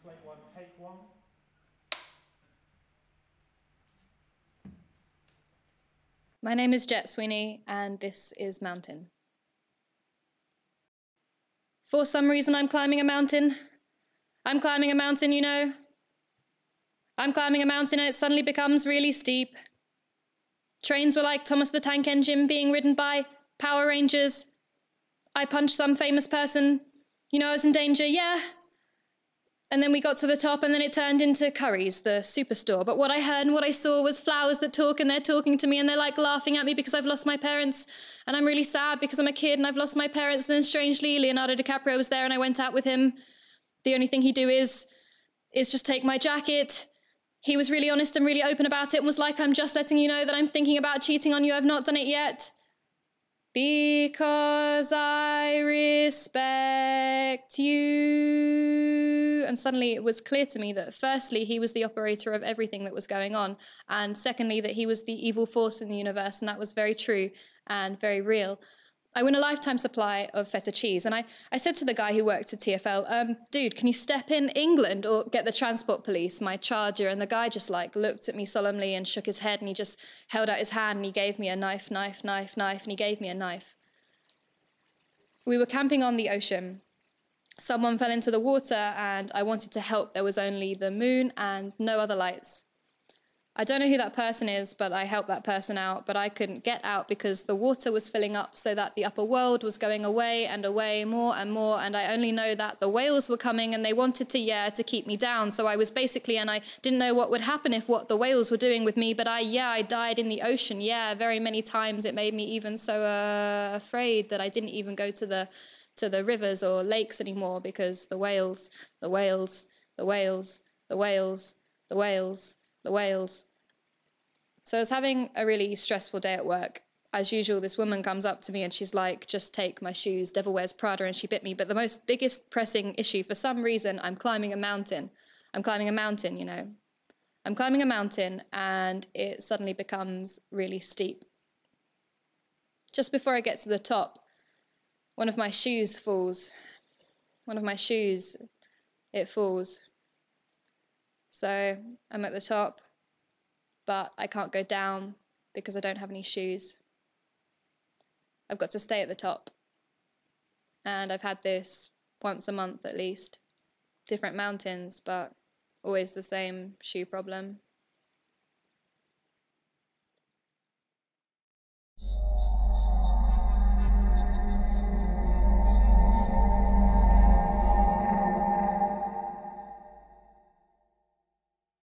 Slate One, take one. My name is Jet Sweeney, and this is Mountain. For some reason, I'm climbing a mountain. I'm climbing a mountain, you know. I'm climbing a mountain and it suddenly becomes really steep. Trains were like Thomas the Tank Engine being ridden by Power Rangers. I punched some famous person. You know, I was in danger, yeah. And then we got to the top and then it turned into Curry's, the superstore. But what I heard and what I saw was flowers that talk, and they're talking to me and they're like laughing at me because I've lost my parents. And I'm really sad because I'm a kid and I've lost my parents. And then strangely, Leonardo DiCaprio was there and I went out with him. The only thing he'd do is just take my jacket. He was really honest and really open about it and was like, I'm just letting you know that I'm thinking about cheating on you. I've not done it yet. Because I respect you. And suddenly it was clear to me that firstly, he was the operator of everything that was going on. And secondly, that he was the evil force in the universe. And that was very true and very real. I win a lifetime supply of feta cheese. And I said to the guy who worked at TfL, dude, can you step in England or get the transport police, my charger? And the guy just like looked at me solemnly and shook his head and he just held out his hand and he gave me a knife, and he gave me a knife. We were camping on the ocean. Someone fell into the water and I wanted to help. There was only the moon and no other lights. I don't know who that person is, but I helped that person out, but I couldn't get out because the water was filling up so that the upper world was going away and away more and more, and I only know that the whales were coming and they wanted to keep me down. So I was basically, and I didn't know what would happen if what the whales were doing with me, but I died in the ocean, very many times. It made me even so afraid that I didn't even go to the rivers or lakes anymore because the whales. So I was having a really stressful day at work. As usual, this woman comes up to me and she's like, just take my shoes, Devil Wears Prada, and she bit me. But the biggest pressing issue, for some reason, I'm climbing a mountain. I'm climbing a mountain, you know. I'm climbing a mountain and it suddenly becomes really steep. Just before I get to the top, one of my shoes falls. One of my shoes, it falls. So I'm at the top, but I can't go down because I don't have any shoes. I've got to stay at the top. And I've had this once a month at least. Different mountains, but always the same shoe problem.